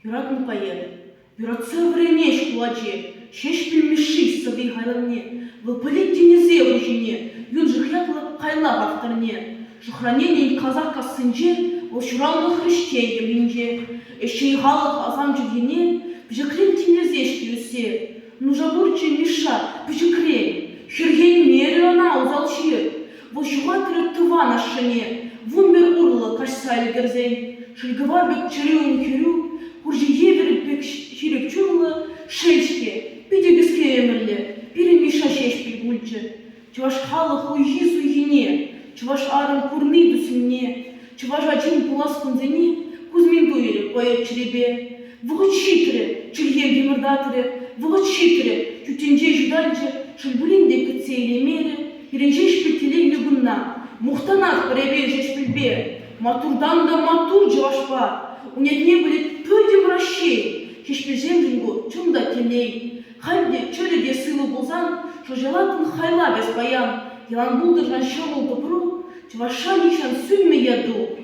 Юратын пает. Юратса вренеш куладже. Шеш пилмеши сави хайланне. Вылпылет денезе ужине. Юн жихятла хайла авторне. Жухранение казака сынже. Ошуралны христе елинже. Эшей халық азам жүгене. Бжеклен тенезешки үсе. Нужабурче миша. Бжеклен. Хюрген мере она узалчи. Вошуга тырыттыва нашыне. Вумбер урла кашсайлы герзен. Шельгова бек чырюн кюрю. Уржи еверіп бек хирек чурлы. Шельшке. Пидегіске емірлі. Пире миша шеш пилгульчы. Чуваш халық уйжи суйгене. Чуваш арын курны дусинне. Чуваш ачин пулас кунзене. Кузмин дуйры поэт чребе. Вғыт шитре. Чырген демірдатыры. Вғыт шитре. Тютенже жудальчы. Шельбулинде кыцейле мере. Пиренже шпильтелеглі гунна. Мухтанат пребе жешпильбе. Матурдан да матур жавашпа. Унетне білет пөдем ращей. Шешпілжем жынгу чымда телей. Хальде чөледе сылы болзан. Шожалатын хайла без баян. Ялан булдыржан шамыл добру. Чываша нишан сүнме яду.